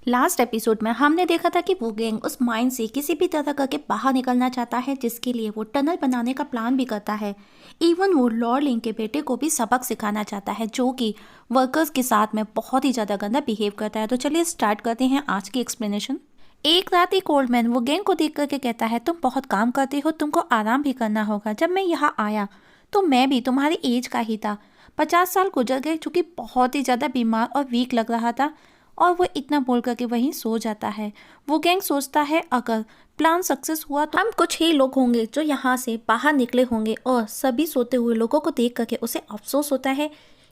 Last episode में हमने देखा था कि वो गैंग उस माइन से किसी भी तरह करके बाहर निकलना चाहता है, जिसके लिए वो टनल बनाने का प्लान भी करता है। इवन वो लॉर्ड लिंग के बेटे को भी सबक सिखाना चाहता है, जो कि वर्कर्स के साथ में बहुत ही ज़्यादा गंदा बिहेव करता है। तो चलिए स्टार्ट करते हैं आज की एक्सप्लेनेशन। एक रात एक ओल्ड मैन वो गैंग को देख करके कहता है, तुम बहुत काम करते हो, तुमको आराम भी करना होगा। जब मैं यहाँ आया तो मैं भी तुम्हारी एज का ही था। 50 साल गुजर गए, चूँकि बहुत ही ज़्यादा बीमार और वीक लग रहा था। और वो इतना बोल करके वहीं सो जाता है। वो गैंग सोचता है अगर प्लान सक्सेस हुआ तो हम कुछ ही लोग होंगे जो यहाँ से बाहर निकले होंगे, और सभी सोते हुए लोगों को देख करके उसे अफसोस होता है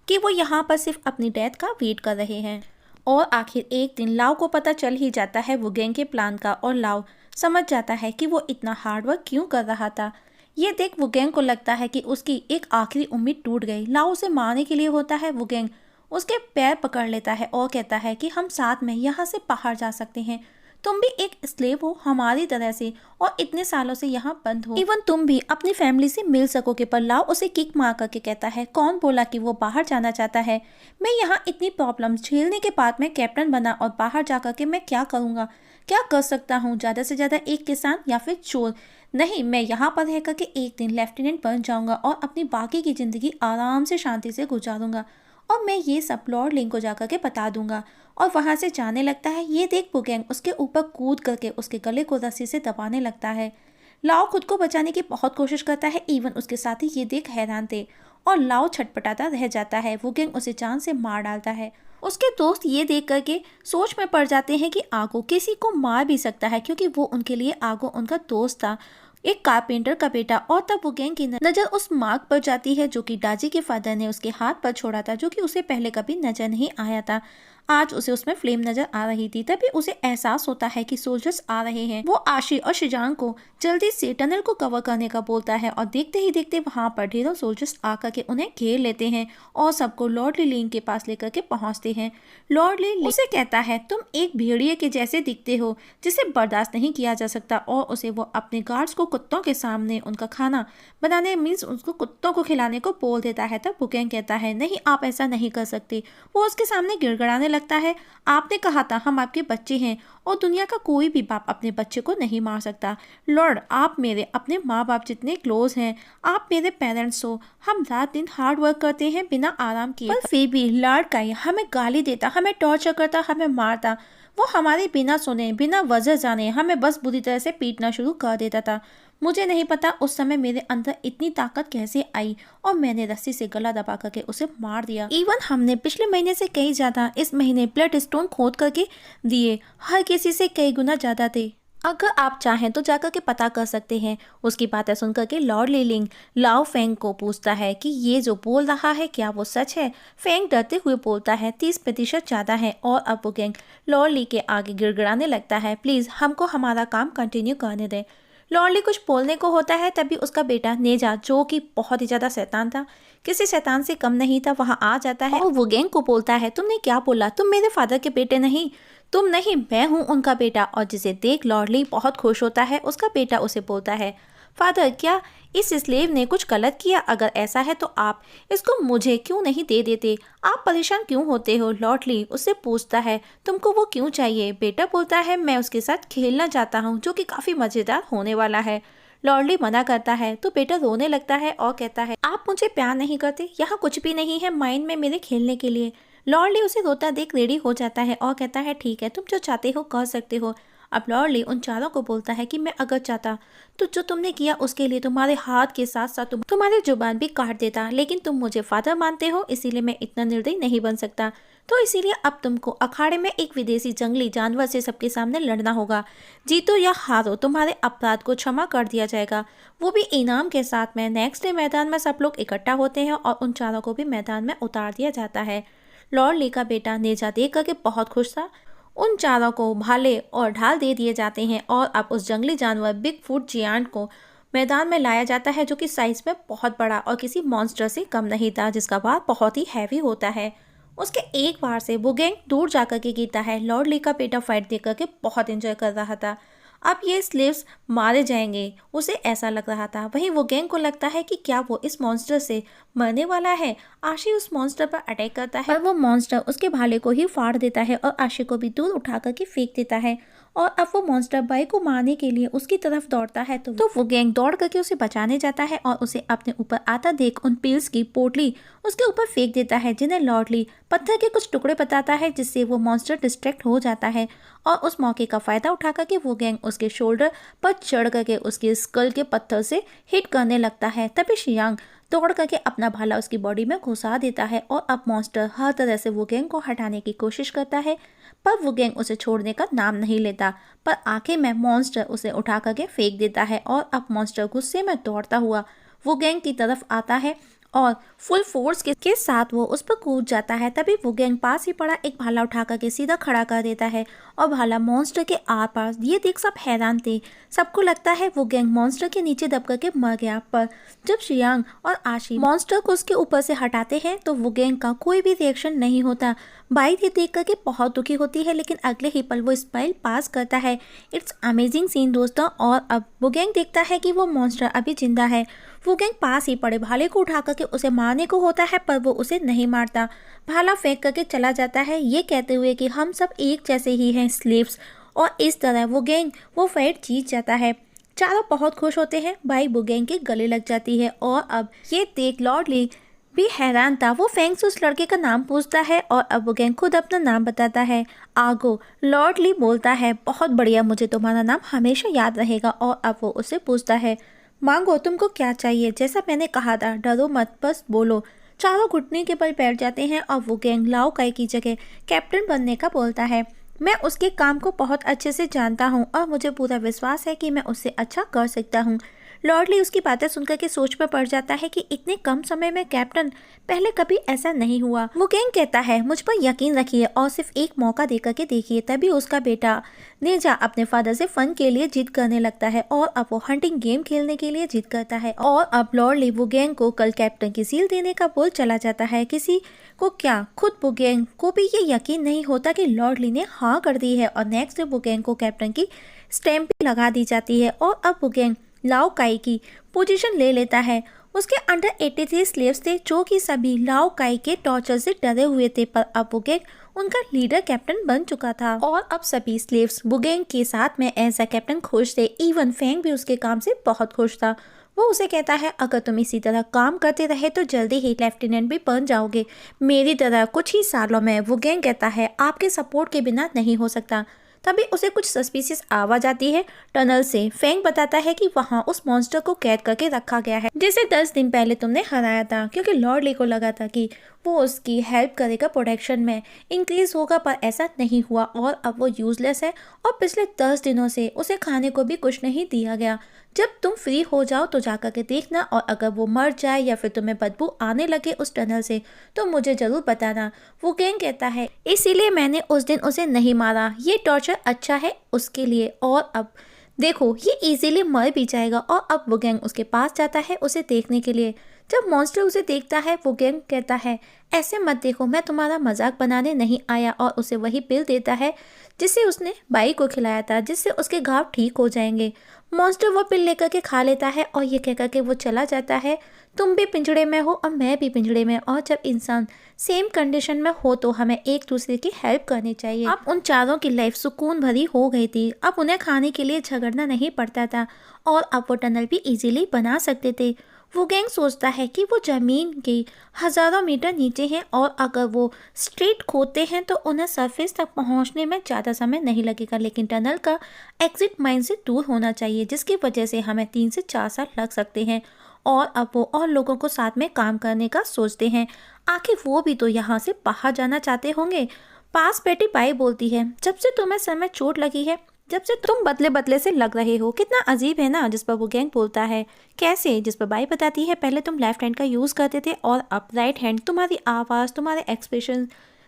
कि वो यहाँ पर सिर्फ अपनी डेथ का वेट कर रहे हैं। और आखिर एक दिन लाओ को पता चल ही जाता है वो गैंग के प्लान का, और लाओ समझ जाता है कि वो इतना हार्डवर्क क्यों कर रहा था। ये देख वो गैंग को लगता है कि उसकी एक आखिरी उम्मीद टूट गई। लाओ उसे मारने के लिए होता है। वो गैंग उसके पैर पकड़ लेता है और कहता है कि हम साथ में यहाँ से बाहर जा सकते हैं। तुम भी एक स्लेव हो हमारी तरह से, और इतने सालों से यहाँ बंद हो। इवन तुम भी अपनी फैमिली से मिल सकोगे। पर लाओ उसे किक मार करके कहता है, कौन बोला कि वो बाहर जाना चाहता है? मैं यहाँ इतनी प्रॉब्लम झेलने के बाद मैं कैप्टन बना, और बाहर जा करके मैं क्या करूँगा? क्या कर सकता हूँ? ज़्यादा से ज़्यादा एक किसान या फिर चोर। नहीं, मैं यहाँ पर रह करके एक दिन लेफ्टिनेंट बन जाऊँगा और अपनी बाकी की ज़िंदगी आराम से शांति से गुजारूंगा। और मैं ये सब लॉर्ड लिंग को जाकर के बता दूंगा। और वहां से जाने लगता है। ये देख वो गैंग उसके ऊपर कूद करके उसके गले को रस्सी से दबाने लगता है। लाओ खुद को बचाने की बहुत कोशिश करता है। इवन उसके साथी ये देख हैरान थे, और लाओ छटपटाता रह जाता है। वो गैंग उसे जान से मार डालता है। उसके दोस्त ये देख करके सोच में पड़ जाते हैं कि आगो किसी को मार भी सकता है, क्योंकि वो उनके लिए आगो उनका दोस्त था, एक कारपेंटर का बेटा। और तब वो गैंग की नजर उस मार्क पर जाती है जो कि डाजी के फादर ने उसके हाथ पर छोड़ा था, जो कि उसे पहले कभी नजर नहीं आया था। आज उसे उसमें फ्लेम नजर आ रही थी। तभी उसे एहसास होता है कि सोल्जर्स आ रहे हैं। वो आशी और शिजांग को जल्दी से टनल को कवर करने का बोलता है, और देखते ही देखते वहां पर ढेरों सोल्जर्स आकर के उन्हें घेर लेते हैं और सबको लॉर्ड लिंग के पास लेकर के पहुंचते हैं। लॉर्ड लिंग उसे कहता है, तुम एक भेड़िए के जैसे दिखते हो जिसे बर्दाश्त नहीं किया जा सकता। और उसे वो अपने गार्ड्स को कुत्तों के सामने उनका खाना बनाने मीन्स उसको कुत्तों को खिलाने को बोल देता है। तब बुकेंग कहता है, नहीं आप ऐसा नहीं कर सकते। वो उसके सामने गिड़गिड़ाने लगता है, आपने कहा था हम आपके बच्चे हैं, और दुनिया का कोई भी बाप अपने बच्चे को नहीं मार सकता। लॉर्ड आप मेरे अपने माँ बाप जितने क्लोज हैं, आप मेरे पेरेंट्स हो। हम रात दिन हार्ड वर्क करते हैं बिना आराम किए, पर फिर भी लॉर्ड का हमें गाली देता, हमें टॉर्चर करता, हमें मारता। वो हमारे बिना सुने बिना वजह जाने हमें बस बुरी तरह से पीटना शुरू कर देता था। मुझे नहीं पता उस समय मेरे अंदर इतनी ताकत कैसे आई, और मैंने रस्सी से गला दबा करके उसे मार दिया। इवन हमने पिछले महीने से कई ज्यादा इस महीने ब्लड स्टोन खोद करके दिए, हर किसी से कई गुना ज्यादा थे। अगर आप चाहें तो जाकर के पता कर सकते हैं। उसकी बातें सुनकर के लॉर्ड लिलिंग लाओ फेंग को पूछता है कि ये जो बोल रहा है क्या वो सच है? फेंग डरते हुए बोलता है 30% ज़्यादा है। और अब वो गैंग लॉर्ड ली के आगे गिड़गिड़ाने लगता है, प्लीज़ हमको हमारा काम कंटिन्यू करने दें। लॉर्ड ली कुछ बोलने को होता है, तभी उसका बेटा नेजा, जो कि बहुत ही ज़्यादा शैतान था, किसी शैतान से कम नहीं था, वहाँ आ जाता है और वो गैंग को बोलता है, तुमने क्या बोला? तुम मेरे फादर के बेटे नहीं, तुम नहीं, मैं हूँ उनका बेटा। और जिसे देख लॉर्ड ली बहुत खुश होता है। उसका बेटा उसे बोलता है, फादर क्या इस स्लेव ने कुछ गलत किया? अगर ऐसा है तो आप इसको मुझे क्यों नहीं दे देते? आप परेशान क्यों होते हो? लॉर्ड ली उससे पूछता है, तुमको वो क्यों चाहिए? बेटा बोलता है, मैं उसके साथ खेलना चाहता हूँ, जो कि काफ़ी मज़ेदार होने वाला है। लॉर्ड ली मना करता है तो बेटा रोने लगता है और कहता है, आप मुझे प्यार नहीं करते? यहाँ कुछ भी नहीं है माइंड में मेरे खेलने के लिए। लॉर्ड ली उसे रोता देख रेडी हो जाता है और कहता है, ठीक है तुम जो चाहते हो कर सकते हो। अब लॉर्ड ली उन चारों को बोलता है कि मैं अगर चाहता तो जो तुमने किया उसके लिए तुम्हारे हाथ के साथ साथ तुम्हारी जुबान भी काट देता, लेकिन तुम मुझे फादर मानते हो, इसीलिए मैं इतना निर्दयी नहीं बन सकता। तो इसीलिए अब तुमको अखाड़े में एक विदेशी जंगली जानवर से सबके सामने लड़ना होगा। जीतो या हारो तुम्हारे अपराध को क्षमा कर दिया जाएगा, वो भी इनाम के साथ में। नेक्स्ट डे मैदान में सब लोग इकट्ठा होते हैं और उन चारों को भी मैदान में उतार दिया जाता है। लॉर्ड ली का बेटा नेजा देख करके बहुत खुश था। उन चारों को भाले और ढाल दे दिए जाते हैं, और अब उस जंगली जानवर बिग फुट जियांट को मैदान में लाया जाता है, जो कि साइज में बहुत बड़ा और किसी मॉन्स्टर से कम नहीं था, जिसका वार बहुत ही हैवी होता है। उसके एक बार से वो गैंग दूर जाकर के गिरता है। लॉर्ड ली का बेटा फाइट देख करके बहुत एंजॉय कर रहा था। अब ये स्लेव्स मारे जाएंगे, उसे ऐसा लग रहा था। वहीं वो गैंग को लगता है कि क्या वो इस मॉन्स्टर से मरने वाला है। आशी उस मॉन्स्टर पर अटैक करता है, पर वो मॉन्स्टर उसके भाले को ही फाड़ देता है और आशी को भी दूर उठा करके फेंक देता है। और अब वो मॉन्स्टर बाई को मारने के लिए उसकी तरफ दौड़ता है, तो वो गैंग दौड़ करके उसे बचाने जाता है और उसे अपने ऊपर आता देख उन पिल्स की पोटली उसके ऊपर फेंक देता है, जिन्हें लॉर्डली पत्थर के कुछ टुकड़े बताता है, जिससे वो मॉन्स्टर डिस्ट्रैक्ट हो जाता है। और उस मौके का फायदा उठा करके वो गैंग उसके शोल्डर पर चढ़ करके उसके स्कल के पत्थर से हिट करने लगता है। तभी शियांग दौड़ करके अपना भाला उसकी बॉडी में घुसा देता है और अब मॉन्स्टर हर तरह से वो गैंग को हटाने की कोशिश करता है, पर वो गैंग उसे छोड़ने का नाम नहीं लेता। पर आखिर में मॉन्स्टर उसे उठा करके फेंक देता है और अब मॉन्स्टर गुस्से में दौड़ता हुआ वो गैंग की तरफ आता है और फुल फोर्स के साथ वो उस पर कूद जाता है। तभी वो गैंग पास ही पड़ा एक भाला उठा करके सीधा खड़ा कर देता है और भाला मॉन्स्टर के आर पार। ये देख सब हैरान थे, सबको लगता है वो गैंग मॉन्स्टर के नीचे दब करके मर गया। पर जब शियांग और आशी मॉन्स्टर को उसके ऊपर से हटाते हैं तो वो गैंग का कोई भी रिएक्शन नहीं होता। बाई ये देख करके बहुत दुखी होती है, लेकिन अगले ही पल वो स्माइल पास करता है। इट्स अमेजिंग सीन दोस्तों। और अब वो गैंग देखता है कि वो मॉन्स्टर अभी जिंदा है। वो गैंग पास ही पड़े भाले को उठा करके उसे मारने को होता है, पर वो उसे नहीं मारता। भाला फेंक करके चला जाता है, ये कहते हुए कि हम सब एक जैसे ही हैं स्लेव्स। और इस तरह वो गैंग वो फाइट जीत जाता है। चारों बहुत खुश होते हैं। बाई वो गैंग के गले लग जाती है और अब ये देख लॉर्डली भी हैरान था। वो फेंग से उस लड़के का नाम पूछता है और अब वो गैंग खुद अपना नाम बताता है, आगो। लॉर्डली बोलता है, बहुत बढ़िया, मुझे तुम्हारा नाम हमेशा याद रहेगा। और अब वो उसे पूछता है, मांगो, तुमको क्या चाहिए। जैसा मैंने कहा था, डरो मत, बस बोलो। चारों घुटने के बल बैठ जाते हैं और वो गैंग लाओ काई की जगह कैप्टन बनने का बोलता है। मैं उसके काम को बहुत अच्छे से जानता हूँ और मुझे पूरा विश्वास है कि मैं उससे अच्छा कर सकता हूँ। लॉर्डली उसकी बातें सुनकर के सोच में पड़ जाता है कि इतने कम समय में कैप्टन, पहले कभी ऐसा नहीं हुआ। वो गैंग कहता है, मुझ पर यकीन रखिए और सिर्फ एक मौका देकर के देखिए। तभी उसका बेटा नेजा अपने फादर से फन के लिए जिद करने लगता है और अब वो हंटिंग गेम खेलने के लिए जिद करता है। और अब लॉर्डली वो गैंग को कल कैप्टन की सील देने का बोल चला जाता है। किसी को क्या, खुद वो गैंग को भी ये यकीन नहीं होता कि लॉर्डली ने हाँ कर दी है। और नेक्स्ट डे वो गैंग को कैप्टन की स्टैंप लगा दी जाती है और अब वो गैंग लाओ काई की पोजीशन ले लेता है। उसके अंडर 83 स्लेव्स थे जो कि सभी लाओ काई के टॉर्चर से डरे हुए थे, पर अब बुगेंग उनका लीडर कैप्टन बन चुका था और अब सभी स्लेव्स बुगेंग के साथ में एज अ कैप्टन खुश थे। इवन फेंग भी उसके काम से बहुत खुश था। वो उसे कहता है, अगर तुम इसी तरह काम करते रहे तो जल्दी ही लेफ्टिनेंट भी बन जाओगे मेरी तरह कुछ ही सालों में। वो गैंग कहता है, आपके सपोर्ट के बिना नहीं हो सकता। तभी उसे कुछ सस्पिशियस आवाज आती है टनल से। फेंग बताता है कि वहाँ उस मॉन्स्टर को कैद करके रखा गया है जिसे 10 दिन पहले तुमने हराया था, क्योंकि लॉर्डली को लगा था कि वो उसकी हेल्प करेगा, प्रोटेक्शन में इंक्रीज होगा, पर ऐसा नहीं हुआ और अब वो यूजलेस है और पिछले 10 दिनों से उसे खाने को भी कुछ नहीं दिया गया। जब तुम फ्री हो जाओ तो जाकर के देखना, और अगर वो मर जाए या फिर तुम्हें बदबू आने लगे उस टनल से तो मुझे जरूर बताना। वो गैंग कहता है, इसीलिए मैंने उस दिन उसे नहीं मारा, ये टॉर्चर अच्छा है उसके लिए। और अब देखो ये इजीली मर भी जाएगा। और अब वो गैंग उसके पास जाता है उसे देखने के लिए। जब मॉन्स्टर उसे देखता है वो गैंग कहता है, ऐसे मत देखो, मैं तुम्हारा मजाक बनाने नहीं आया। और उसे वही पिल देता है जिसे उसने बाई को खिलाया था, जिससे उसके घाव ठीक हो जाएंगे। मॉन्स्टर वो पिल लेकर के खा लेता है और ये कहकर के वो चला जाता है, तुम भी पिंजड़े में हो और मैं भी पिंजड़े में, और जब इंसान सेम कंडीशन में हो तो हमें एक दूसरे की हेल्प करनी चाहिए। अब उन चारों की लाइफ सुकून भरी हो गई थी। अब उन्हें खाने के लिए झगड़ना नहीं पड़ता था और अब वो टनल भी इजीली बना सकते थे। वो गैंग सोचता है कि वो जमीन के हजारों मीटर नीचे हैं और अगर वो स्ट्रेट खोदते हैं तो उन्हें सरफेस तक पहुंचने में ज़्यादा समय नहीं लगेगा, लेकिन टनल का एग्जिट माइन से दूर होना चाहिए, जिसकी वजह से हमें 3 से 4 साल लग सकते हैं। और अब वो और लोगों को साथ में काम करने का सोचते हैं। आखिर वो भी तो यहाँ से बाहर जाना चाहते होंगे। पास बैठी बाई बोलती है, जब से तुम्हें सर में चोट लगी है, जब से तुम बदले बदले से लग रहे हो, कितना अजीब है ना। जिस पर वो गैंग बोलता है, कैसे। जिस पर बाई बताती है, पहले तुम लेफ्ट हैंड का यूज़ करते थे और अब राइट हैंड। तुम्हारी आवाज़, तुम्हारे एक्सप्रेशन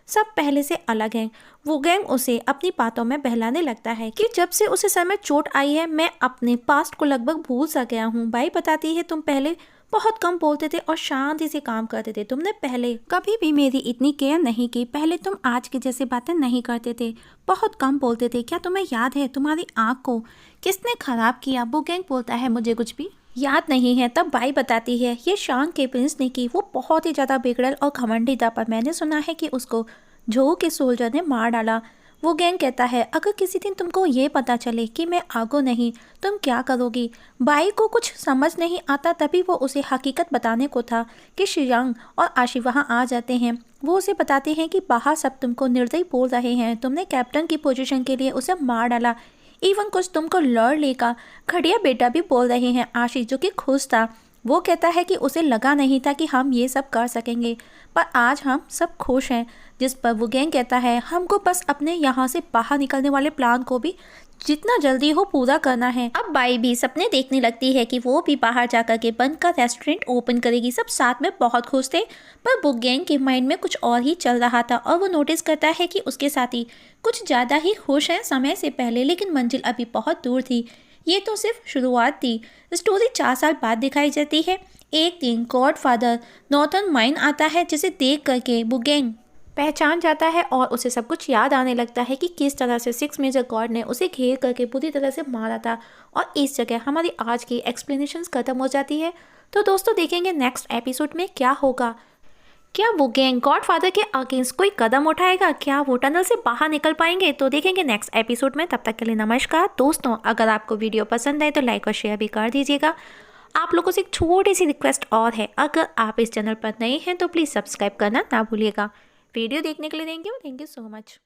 सब पहले से अलग हैं। वो गैंग उसे अपनी बातों में बहलाने लगता है कि जब से उसे सर में चोट आई है मैं अपने पास्ट को लगभग भूल सा गया हूँ। बाई बताती है, तुम पहले बहुत कम बोलते थे और शांति से काम करते थे। तुमने पहले कभी भी मेरी इतनी केयर नहीं की। पहले तुम आज की जैसी बातें नहीं करते थे, बहुत कम बोलते थे। क्या तुम्हें याद है तुम्हारी आँख को किसने खराब किया? वुगेंग बोलता है मुझे कुछ भी याद नहीं है। तब बाई बताती है ये शांग के प्रिंस ने की। वो बहुत ही ज़्यादा बिगड़ल और घमंडी था, पर मैंने सुना है कि उसको जो के सोल्जर ने मार डाला। वो गैंग कहता है अगर किसी दिन तुमको ये पता चले कि मैं आगो नहीं, तुम क्या करोगी? बाई को कुछ समझ नहीं आता, तभी वो उसे हकीकत बताने को था कि शियांग और आशी वहाँ आ जाते हैं। वो उसे बताते हैं कि बाहर सब तुमको निर्दयी बोल रहे हैं, तुमने कैप्टन की पोजीशन के लिए उसे मार डाला। इवन कुछ तुमको लड़ लेगा खड़िया बेटा भी बोल रहे हैं। आशीष जो कि खुश था, वो कहता है कि उसे लगा नहीं था कि हम ये सब कर सकेंगे, पर आज हम सब खुश हैं। जिस पर वो गैंग कहता है हमको बस अपने यहाँ से बाहर निकलने वाले प्लान को भी जितना जल्दी हो पूरा करना है। अब बाई भी सपने देखने लगती है कि वो भी बाहर जाकर के बंद का रेस्टोरेंट ओपन करेगी। सब साथ में बहुत खुश थे, पर वो गैंग के माइंड में कुछ और ही चल रहा था और वो नोटिस करता है कि उसके साथी कुछ ज़्यादा ही खुश हैं समय से पहले, लेकिन मंजिल अभी बहुत दूर थी। ये तो सिर्फ शुरुआत थी। स्टोरी 4 साल बाद दिखाई जाती है। एक दिन गॉडफादर नॉर्थन माइन आता है, जिसे देख करके वो गैंग पहचान जाता है और उसे सब कुछ याद आने लगता है कि किस तरह से 6 मेजर गॉड ने उसे घेर करके बुरी तरह से मारा था। और इस जगह हमारी आज की एक्सप्लेनेशंस खत्म हो जाती है। तो दोस्तों देखेंगे नेक्स्ट एपिसोड में क्या होगा। क्या वो गैंग गॉडफादर के अगेंस्ट कोई कदम उठाएगा? क्या वो टनल से बाहर निकल पाएंगे? तो देखेंगे नेक्स्ट एपिसोड में। तब तक के लिए नमस्कार दोस्तों। अगर आपको वीडियो पसंद आए तो लाइक और शेयर भी कर दीजिएगा। आप लोगों से एक छोटी सी रिक्वेस्ट और है, अगर आप इस चैनल पर नए हैं तो प्लीज़ सब्सक्राइब करना ना भूलिएगा। वीडियो देखने के लिए थैंक यू सो मच।